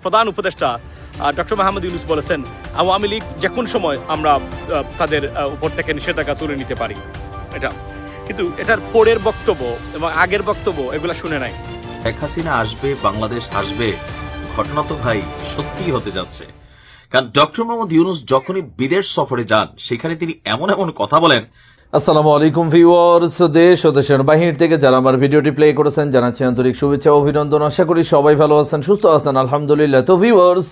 প্রধান উপদেষ্টা ডক্টর মোহাম্মদ ইউনূস বলেছেন আওয়ামী লীগ যে কোন সময় আমরা তাদের উপর থেকে নিষেধাজ্ঞা তুলে নিতে পারি। এটা কিন্তু এটার পরের বক্তব্য এবং আগের বক্তব্য এগুলা শুনে নাই। শেখ হাসিনা আসবে, বাংলাদেশ আসবে, ঘটনা তো ভাই সত্যিই হতে যাচ্ছে। কারণ ডক্টর মোহাম্মদ ইউনূস যখনই বিদেশ সফরে যান সেখানে তিনি এমন এমন কথা বলেন। আসসালামু আলাইকুম ভিউয়ার্স, দেশ ও দেশের বাহির থেকে যারা আমার ভিডিওটি প্লে করেছেন জানাচ্ছি আন্তরিক শুভেচ্ছা ও অভিনন্দন। আশা করি সবাই ভালো আছেন, সুস্থ আছেন, আলহামদুলিল্লাহ। তো ভিউয়ার্স,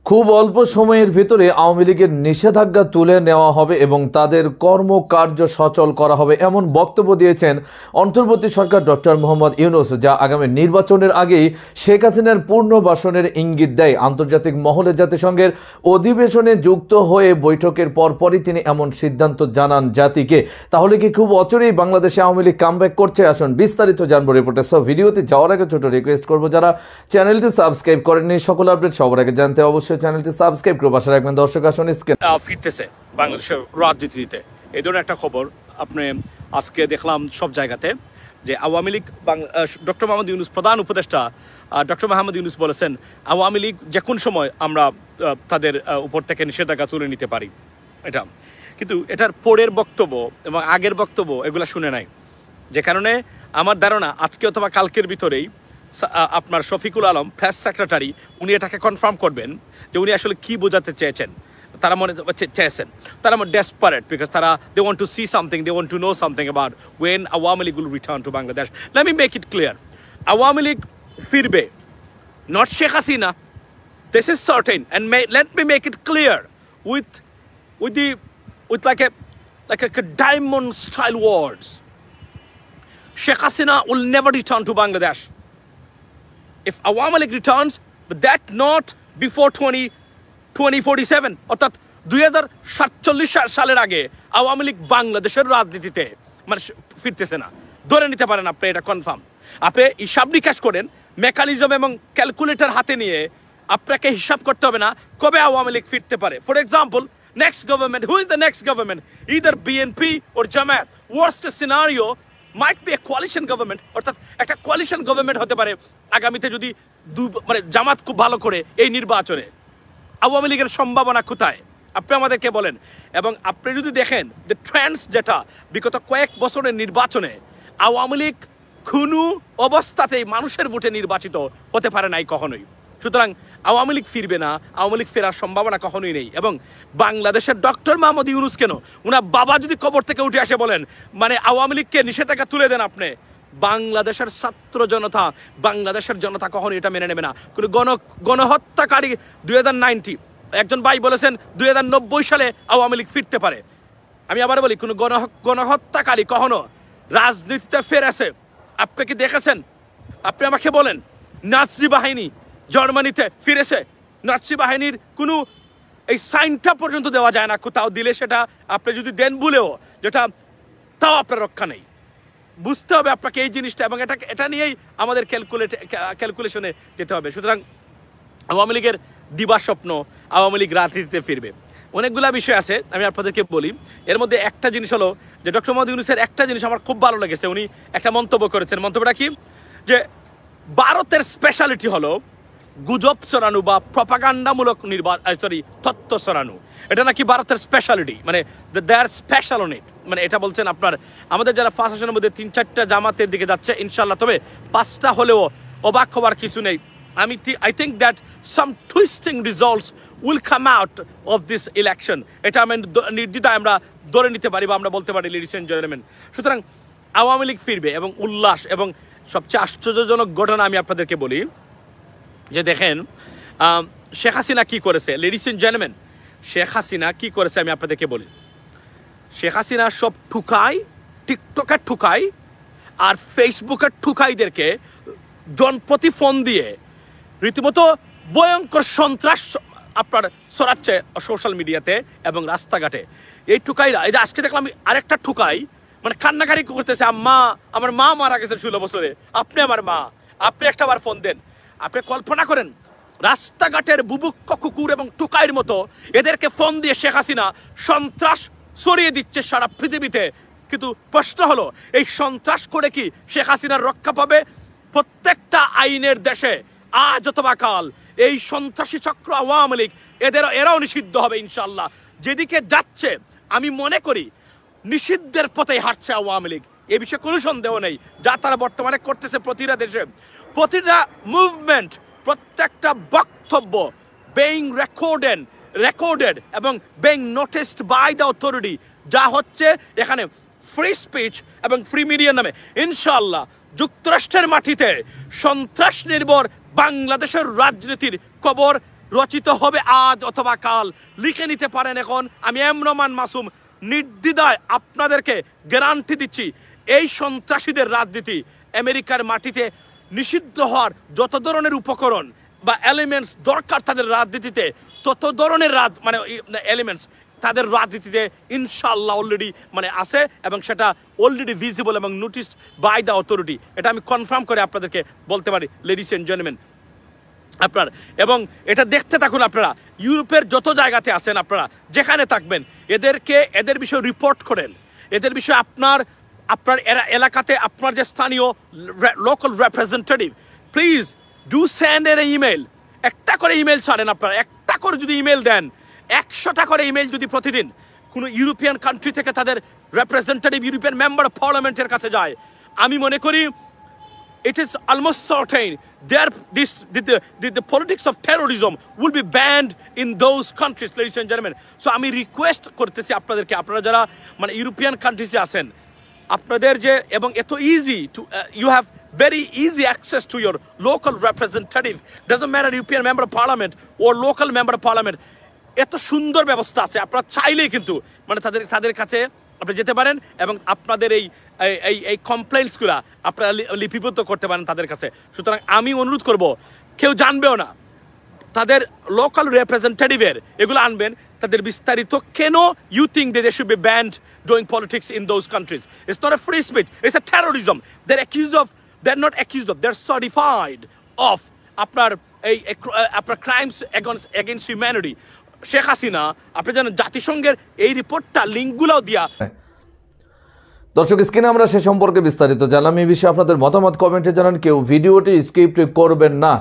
খুব অল্প সময়ের ভিতরে আওয়ামী লীগের নিষেধাজ্ঞা তুলে নেওয়া হবে এবং তাদের কর্মকার্য সচল করা হবে, এমন বক্তব্য দিয়েছেন অন্তর্বর্তী সরকার ডক্টর মোহাম্মদ ইউনূস, যা আগামী নির্বাচনের আগেই শেখ হাসিনার পুনর্বাসনের ইঙ্গিত দেয়। আন্তর্জাতিক মহলে জাতিসংঘের অধিবেশনে যুক্ত হয়ে বৈঠকের পরপরই তিনি এমন সিদ্ধান্ত জানান জাতিকে। তাহলে কি খুব অচিরেই বাংলাদেশে আওয়ামী লীগ কামব্যাক করছে? আসুন বিস্তারিত জানবো রিপোর্টে। সব ভিডিওতে যাওয়ার আগে ছোট রিকোয়েস্ট করবো, যারা চ্যানেলটি সাবস্ক্রাইব করেননি সকল আপডেট সবার আগে জানতে অবশ্যই চ্যানেলটি সাবস্ক্রাইব করে পাশে রাখবেন। দর্শক আসুন ফিরতেছে বাংলাদেশের রাজনীতিতে এই ধরনের একটা খবর আপনি আজকে দেখলাম সব জায়গাতে, যে আওয়ামী লীগ ডক্টর মোহাম্মদ ইউনূস প্রধান উপদেষ্টা ডক্টর মোহাম্মদ ইউনূস বলেছেন আওয়ামী লীগ যে কোন সময় আমরা তাদের উপর থেকে নিষেধাজ্ঞা তুলে নিতে পারি। এটা কিন্তু এটার পরের বক্তব্য এবং আগের বক্তব্য এগুলা শুনে নাই, যে কারণে আমার ধারণা আজকে অথবা কালকের ভিতরেই আপনার শফিকুল আলম প্রেস সেক্রেটারি উনি এটাকে কনফার্ম করবেন যে উনি আসলে কি বোঝাতে চেয়েছেন। তারা মনে চেয়েছেন তারা ডেসপারেট বিকজ তারা they want to see something, they want to know something about when Awami League will return to Bangladesh. Let me make it clear, Awami League ফিরবে, not Sheikh Hasina, this is certain, and let me make it clear with like a diamond style words. Sheikh Hasina will never return to Bangladesh. If Awami League returns, but that not before 2047, অর্থাৎ 2047 সালের আগে আওয়ামী লীগ বাংলাদেশের রাজনীতিতে মানে ফিরতেছে না। ধরে নিতে পারেন আপনি, এটা কনফার্ম। আপনি হিসাব নিকাশ করেন, মেকানিজম এবং ক্যালকুলেটর হাতে নিয়ে আপনাকে হিসাব করতে হবে না কবে আওয়ামী লীগ ফিরতে পারে। For example, next government, who is the next government? Either BNP or Jamaat. Worst scenario might be a coalition government, অর্থাৎ একটা coalition government হতে পারে আগামীতে যদি মানে জামাত খুব ভালো করে এই নির্বাচনে। আওয়ামী লীগের সম্ভাবনা কোথায় আপনি আমাদেরকে বলেন। এবং আপনি যদি দেখেন যে ট্রেন্ডস যেটা বিগত কয়েক বছরের নির্বাচনে আওয়ামী লীগ কোনো অবস্থাতেই মানুষের ভোটে নির্বাচিত হতে পারে নাই কখনোই। সুতরাং আওয়ামী লীগ ফিরবে না, আওয়ামী লীগ ফেরার সম্ভাবনা কখনোই নেই। এবং বাংলাদেশের ডক্টর মোহাম্মদ ইউনূস কেন, ওনার বাবা যদি কবর থেকে উঠে আসে বলেন মানে আওয়ামী লীগকে নিষেধাজ্ঞা তুলে দেন আপনি, বাংলাদেশের ছাত্র জনতা, বাংলাদেশের জনতা কখনো এটা মেনে নেবে না। কোনো গণহত্যাকারী 2090 একজন ভাই বলেছেন 2090 সালে আওয়ামী লীগ ফিরতে পারে। আমি আবার বলি, কোনো গণহত্যাকারী কখনো রাজনীতিতে ফেরেছে আপনি কি দেখেছেন? আপনি আমাকে বলেন। নাৎসি বাহিনী জার্মানিতে ফিরেছে, নাৎসি বাহিনীর কোনো এই সাইনটা পর্যন্ত দেওয়া যায় না, কোথাও দিলে সেটা আপনি যদি দেন বলেও যেটা তাও আপনার রক্ষা নেই। বুঝতে হবে আপনাকে এই জিনিসটা, এবং এটা নিয়েই আমাদের ক্যালকুলেশনে যেতে হবে। সুতরাং আওয়ামী লীগের দিবা স্বপ্ন, আওয়ামী লীগ রাজনীতিতে ফিরবে, অনেকগুলা বিষয় আছে আমি আপনাদেরকে বলি। এর মধ্যে একটা জিনিস হলো যে ডক্টর মোহাম্মদ ইউনূসের একটা জিনিস আমার খুব ভালো লেগেছে, উনি একটা মন্তব্য করেছেন। মন্তব্যটা কি? যে ভারতের স্পেশালিটি হলো গুজব ছড়ানো বা প্রপাগান্ডামূলক তথ্য ছড়ানো। এটা নাকি ভারতের স্পেশালিটি, মানে দে আর স্পেশাল অন ইট। মানে এটা বলছেন আপনার আমাদের যারা ফার্স্ট আসনের মধ্যে 3-4টা জামাতের দিকে যাচ্ছে ইনশাল্লাহ, তবে 5টা হলেও অবাক হওয়ার কিছু নেই। I think that some twisting results will come out of this election. এটা আমি নির্দ্বিধায় আমরা ধরে নিতে পারি বা আমরা বলতে পারি, লেডিস এন্ড জেন্টলম্যান। সুতরাং আওয়ামী লীগ ফিরবে এবং উল্লাস। এবং সবচেয়ে আশ্চর্যজনক ঘটনা আমি আপনাদেরকে বলি, যে দেখেন শেখ হাসিনা কি করেছে। Ladies and gentleman, Sheikh Hasina কি করেছে আমি আপনাদেরকে বলি। শেখ হাসিনা সব ঠুকাই, টিকটকের ঠুকাই আর ফেসবুকের ঠুকাইদেরকে জনপ্রতি ফোন দিয়ে রীতিমতো ভয়ঙ্কর সন্ত্রাস আপনার ছড়াচ্ছে সোশ্যাল মিডিয়াতে এবং রাস্তাঘাটে। এই ঠুকাইরা, এই যে আজকে দেখলাম আরেকটা ঠুকাই মানে কান্নাকারি করতেছে, আম্মা আমার মা মারা গেছে 16 বছরে, আপনি আমার মা, আপনি একটাবার ফোন দেন। আপনি কল্পনা করেন রাস্তাঘাটের বুভুক্ষ কুকুর এবং টুকাইয়ের মতো এদেরকে ফোন দিয়ে শেখ হাসিনা সন্ত্রাস ছড়িয়ে দিচ্ছে সারা পৃথিবীতে। কিন্তু প্রশ্ন হলো, এই সন্ত্রাস করে কি শেখ হাসিনার রক্ষা পাবে? প্রত্যেকটা আইনের দেশে আজ অথবা কাল এই সন্ত্রাসী চক্র আওয়ামী লীগ এরাও নিষিদ্ধ হবে ইনশাআল্লাহ। যেদিকে যাচ্ছে আমি মনে করি নিষিদ্ধের পথে হাঁটছে আওয়ামী লীগ, এ বিষয়ে কোনো সন্দেহ নেই। যা তারা বর্তমানে করতেছে প্রতিটা দেশে, প্রতিটা মুভমেন্ট, প্রত্যেকটা বক্তব্য being recorded এবং being noticed by the authority, যা হচ্ছে এখানে ফ্রি স্পিচ এবং ফ্রি মিডিয়া নামে ইনশাআল্লাহ যুক্তরাষ্ট্রের মাটিতে সন্ত্রাস নির্ভর বাংলাদেশের রাজনীতির কবর রচিত হবে আজ অথবা কাল। লিখে নিতে পারেন এখন। আমি এমরমান মাসুম নির্দ্বিধায় আপনাদেরকে গ্যারান্টি দিচ্ছি, এই সন্ত্রাসীদের রাজনীতি আমেরিকার মাটিতে নিষিদ্ধ হওয়ার যত ধরনের উপকরণ বা এলিমেন্টস দরকার তাদের রাজনীতিতে, তত ধরনের এলিমেন্টস তাদের রাজনীতিতে ইনশাআল্লাহ অলরেডি আছে এবং সেটা অলরেডি ভিজিবল এবং নোটিসড বাই দ্য অথরিটি। এটা আমি কনফার্ম করে আপনাদেরকে বলতে পারি লেডিস এন্ড জেন্টলম্যান আপনার। এবং এটা দেখতে থাকুন আপনারা, ইউরোপের যত জায়গাতে আছেন আপনারা যেখানে থাকবেন এদের বিষয়ে রিপোর্ট করেন, এদের বিষয়ে আপনার এলাকাতে আপনার যে স্থানীয় local representative, please do send এর ইমেল। একটা করে ইমেল ছাড়েন আপনারা, একটা করে যদি ইমেল দেন, 100টা করে ইমেল যদি প্রতিদিন কোনো ইউরোপিয়ান কান্ট্রি থেকে তাদের রিপ্রেজেন্টেটিভ ইউরোপিয়ান মেম্বার অফ পার্লামেন্টের কাছে যায়, আমি মনে করি it is almost certain the politics of terrorism will be banned in those countries, ladies and gentlemen. So আমি রিকোয়েস্ট করতেছি আপনাদেরকে, আপনারা যারা ইউরোপিয়ান কান্ট্রিজে আছেন, আপনাদের যে এবং এত easy to you have very easy access to your local representative, doesn't matter European member of parliament or local member of parliament, এত সুন্দর ব্যবস্থা আছে। আপনারা চাইলেই কিন্তু তাদের কাছে আপনি যেতে পারেন এবং আপনাদের এই কমপ্লেন্টসগুলো আপনারা লিপিবদ্ধ করতে পারেন তাদের কাছে। সুতরাং আমি অনুরোধ করব, কেউ জানবেও না, তাদের লোকাল রিপ্রেজেন্টেটিভের এগুলো আনবেন, তাদের বিস্তারিত কেন you think they should be banned doing politics in those countries. It's not a free speech, it's a terrorism. they're not accused of, they're certified of আপনার crimes against humanity. Sheikh Hasina আপনি জানেন জাতিসংঘের এই রিপোর্টটা লিঙ্কগুলোও দিয়া। দর্শক স্ক্রিনে আমরা সে সম্পর্কে বিস্তারিত জানলাম। এই বিষয়ে আপনাদের মতামত কমেন্টে জানান, কেউ ভিডিওটি স্কিপ করবেন না।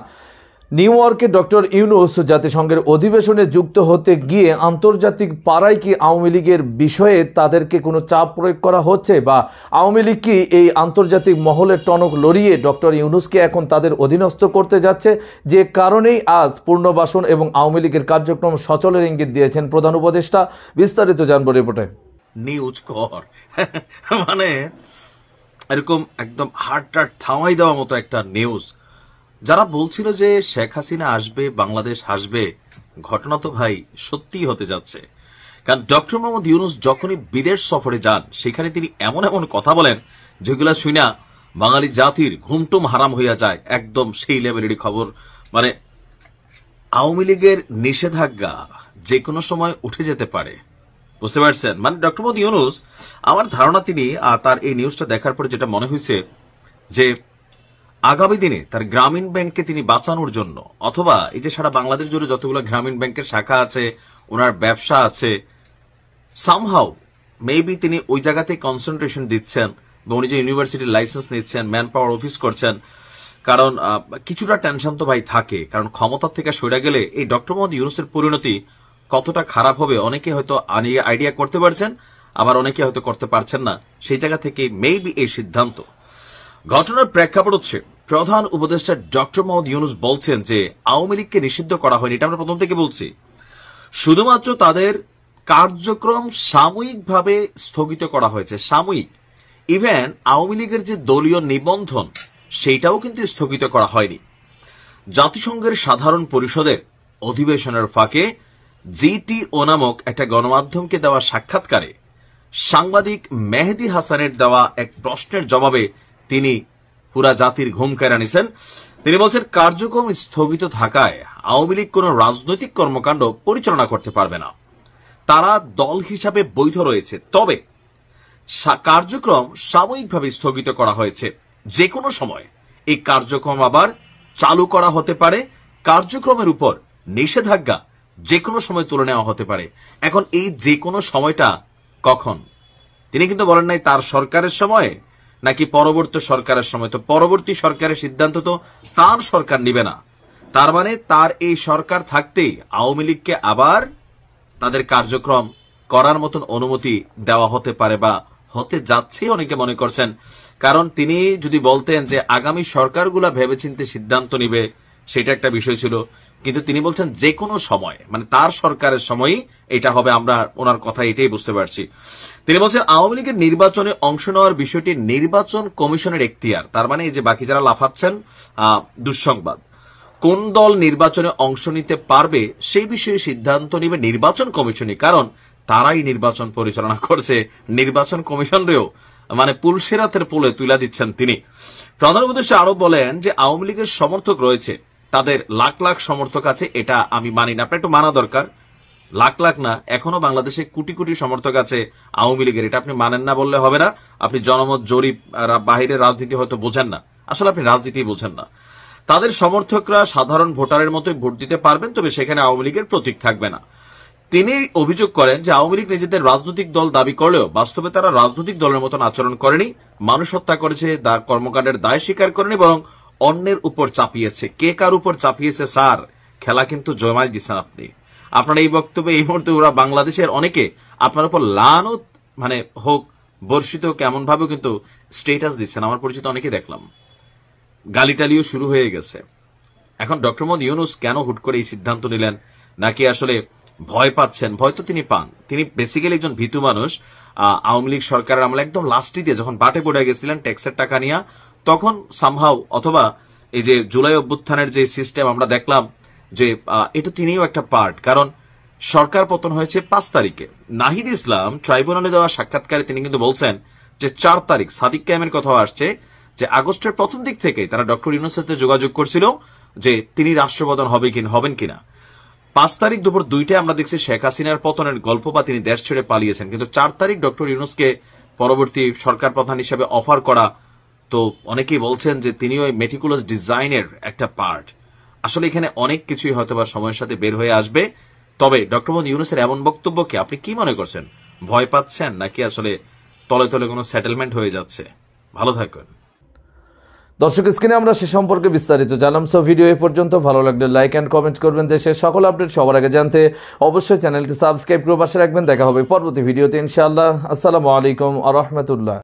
নিউ ইয়র্কে ডক্টর ইউনূস জাতিসংঘের অধিবেশনে যুক্ত হতে গিয়ে আন্তর্জাতিক পাড়ায় কি আওয়ামী লীগের বিষয়ে তাদেরকে কোনো চাপ প্রয়োগ করা হচ্ছে, বা আওয়ামী লীগ কি এই আন্তর্জাতিক মহলের টনক লড়িয়ে ডক্টর ইউনূসকে এখন তাদের অধীনস্থ করতে যাচ্ছে, যে কারণেই আজ পুনর্বাসন এবং আওয়ামী লীগের কার্যক্রম সচলের ইঙ্গিত দিয়েছেন প্রধান উপদেষ্টা। বিস্তারিত জানবো রিপোর্টে। নিউজ কর এরকম একদম হার্টটা থামাই দেওয়ার মতো একটা নিউজ। যারা বলছিল যে শেখ হাসিনা আসবে, বাংলাদেশ আসবে, ঘটনা তো ভাই সত্যিই হতে যাচ্ছে। কারণ ডক্টর মোহাম্মদ ইউনূস যখনই বিদেশ সফরে যান, সেখানে তিনি এমন এমন কথা বলেন যেগুলা শুনা বাঙালি জাতির ঘুমটুম হারাম হইয়া যায়। একদম সেই লেভেলেরই খবর। আওয়ামী লীগের নিষেধাজ্ঞা যে কোনো সময় উঠে যেতে পারে, বুঝতে পারছেন? ডক্টর মোহাম্মদ ইউনূস, আমার ধারণা তিনি তার এই নিউজটা দেখার পরে যেটা মনে হয়েছে যে আগামী দিনে তার গ্রামীণ ব্যাংককে তিনি বাঁচানোর জন্য, অথবা এই যে সারা বাংলাদেশ জুড়ে যতগুলো গ্রামীণ ব্যাংকের শাখা আছে, ওনার ব্যবসা আছে, সামহাউ মেবি তিনি ওই জায়গাতে কনসেন্ট্রেশন দিচ্ছেন, বা উনি যে ইউনিভার্সিটির লাইসেন্স নিচ্ছেন, ম্যান পাওয়ার অফিস করছেন। কারণ কিছুটা টেনশন তো ভাই থাকে, কারণ ক্ষমতা থেকে সরে গেলে এই ডক্টর মোহাম্মদ ইউনূসের পরিণতি কতটা খারাপ হবে অনেকে হয়তো আইডিয়া করতে পারছেন, আবার অনেকে হয়তো করতে পারছেন না। সেই জায়গা থেকে মেবি এই সিদ্ধান্ত। ঘটনার প্রেক্ষাপট হচ্ছে প্রধান উপদেষ্টা ডক্টর মোহাম্মদ ইউনূস বলছেন যে আওয়ামী লীগকে নিষিদ্ধ করা হয়নি, এটা আমরা প্রথম থেকে বলছি, শুধুমাত্র তাদের কার্যক্রম সাময়িকভাবে স্থগিত করা হয়েছে। সাময়িক, ইভেন আওয়ামী লীগের যে দলীয় নিবন্ধন সেইটাও কিন্তু স্থগিত করা হয়নি। জাতিসংঘের সাধারণ পরিষদের অধিবেশনের ফাঁকে জিটিও নামক একটা গণমাধ্যমকে দেওয়া সাক্ষাৎকারে সাংবাদিক মেহেদী হাসানের দেওয়া এক প্রশ্নের জবাবে তিনি পুরা জাতির ঘুম কেড়ে নিছেন। তিনি বলছেন, কার্যক্রম স্থগিত থাকায় আওয়ামী লীগ কোন রাজনৈতিক কর্মকাণ্ড পরিচালনা করতে পারবে না, তারা দল হিসাবে বৈধ রয়েছে, তবে কার্যক্রম সাময়িকভাবে স্থগিত করা হয়েছে। যে কোনো সময় এই কার্যক্রম আবার চালু করা হতে পারে, কার্যক্রমের উপর নিষেধাজ্ঞা যে কোনো সময় তুলে নেওয়া হতে পারে। এখন এই যে কোনো সময়টা কখন তিনি কিন্তু বলেন নাই তার সরকারের সময় নাকি পরবর্তী সরকারের সময়। তো পরবর্তী সরকারের সিদ্ধান্ত তো তার সরকার নিবে না, তার মানে তার এই সরকার থাকতেই আওয়ামী লীগকে আবার তাদের কার্যক্রম করার মতন অনুমতি দেওয়া হতে পারে বা হতে যাচ্ছে অনেকে মনে করছেন। কারণ তিনি যদি বলতেন যে আগামী সরকারগুলা ভেবেচিন্তে সিদ্ধান্ত নিবে, সেটা একটা বিষয় ছিল, কিন্তু তিনি বলছেন যে কোনো সময়, মানে তার সরকারের সময়ই এটা হবে। আমরা ওনার কথা এটাই বুঝতে পারছি। তিনি বলছেন আওয়ামী লীগের নির্বাচনে অংশ নেওয়ার বিষয়টি নির্বাচন কমিশনের এখতিয়ার। তার মানে এই যে বাকি যারা লাফাচ্ছেন দুঃসংবাদ, কোন দল নির্বাচনে অংশ নিতে পারবে সেই বিষয়ে সিদ্ধান্ত নেবে নির্বাচন কমিশনই, কারণ তারাই নির্বাচন পরিচালনা করছে। নির্বাচন কমিশনরেও মানে পুলসেরাতের পোলে তুলে দিচ্ছেন তিনি। প্রধান উপদেষ্টা আরো বলেন যে আওয়ামী লীগের সমর্থক রয়েছে, তাদের লাখ লাখ সমর্থক আছে, এটা আমি মানি না। আপনার একটু মানা দরকার। লাখ লাখ না, এখনো বাংলাদেশে কোটি কোটি সমর্থক আছে আওয়ামী লীগের, এটা আপনি মানেন না বললে হবে না। আপনি জনমত জরিপ বাহিরের রাজনীতি হয়তো বোঝেন না, আসলে আপনি রাজনীতি বোঝেন না। তাদের সমর্থকরা সাধারণ ভোটারের মতোই ভোট দিতে পারবেন, তবে সেখানে আওয়ামী লীগের প্রতীক থাকবে না। তিনি অভিযোগ করেন যে আওয়ামী লীগ নিজেদের রাজনৈতিক দল দাবি করলেও বাস্তবে তারা রাজনৈতিক দলের মতন আচরণ করেনি, মানুষ হত্যা করেছে, কর্মকাণ্ডের দায় স্বীকার করেনি, বরং অন্যের উপর চাপিয়েছে। কে কার উপর চাপিয়েছে স্যার, খেলা কিন্তু জমাই দিচ্ছেন আপনি। আপনার এই বক্তব্যে এই মুহূর্তে ওরা বাংলাদেশের অনেকে আপনার উপর লানত মানে হোক বর্ষিত কেমন ভাবে কিন্তু স্টেটাস দিচ্ছেন। আমার পরিচিত অনেকে দেখলাম, গালিটালিও শুরু হয়ে গেছে। এখন ডক্টর মোহাম্মদ ইউনূস কেন হুট করে এই সিদ্ধান্ত নিলেন, নাকি আসলে ভয় পাচ্ছেন? ভয় তো তিনি পান, তিনি বেসিক্যালি একজন ভীতু মানুষ। আওয়ামী লীগ সরকারের আমলে একদম লাস্টিতে যখন বাটে পড়ে গেছিলেন ট্যাক্সের টাকা নিয়ে, তখন সামহাও অথবা এই যে জুলাই অভ্যুত্থানের যে সিস্টেম আমরা দেখলাম যে এটা তিনিও একটা পার্ট। কারণ সরকার পতন হয়েছে 5 তারিখে। নাহিদ ইসলাম ট্রাইব্যুনালে দেওয়া সাক্ষাৎকারে তিনি কিন্তু বলছেন যে 4 তারিখ সাদিক কায়েমের কথা আসছে যে আগস্টের প্রথম দিক থেকে তারা ডক্টর ইউনূসের সাথে যোগাযোগ করছিল যে তিনি রাষ্ট্রপ্রধান হবেন কিনা। 5 তারিখ দুপুর 2টায় আমরা দেখছি শেখ হাসিনার পতনের গল্প বা তিনি দেশ ছেড়ে পালিয়েছেন, কিন্তু 4 তারিখ ডক্টর ইউনূসকে পরবর্তী সরকার প্রধান হিসেবে অফার করা। তো অনেকেই বলছেন যে তিনি ওই মেটিকুলাস ডিজাইনের একটা পার্ট। আসলে এখানে অনেক কিছুই হয়তো বা সময়ের সাথে বের হয়ে আসবে। তবে ডক্টর মোহাম্মদ ইউনূসের এমন বক্তব্যকে আপনি কি মনে করছেন? ভয় পাচ্ছেন নাকি আসলে তলে তলে কোনো সেটেলমেন্ট হয়ে যাচ্ছে? ভালো থাকুন। দর্শক, স্ক্রিনে আমরা সে সম্পর্কে বিস্তারিত জানলাম। সো ভিডিও এ পর্যন্ত। ভালো লাগলে লাইক অ্যান্ড কমেন্ট করবেন। দেশের সকল আপডেট সবার আগে জানতে অবশ্যই চ্যানেলটি সাবস্ক্রাইব করে পাশে রাখবেন। দেখা হবে পরবর্তী ভিডিওতে ইনশাআল্লাহ। আসসালামু আলাইকুম ওয়া রাহমাতুল্লাহ।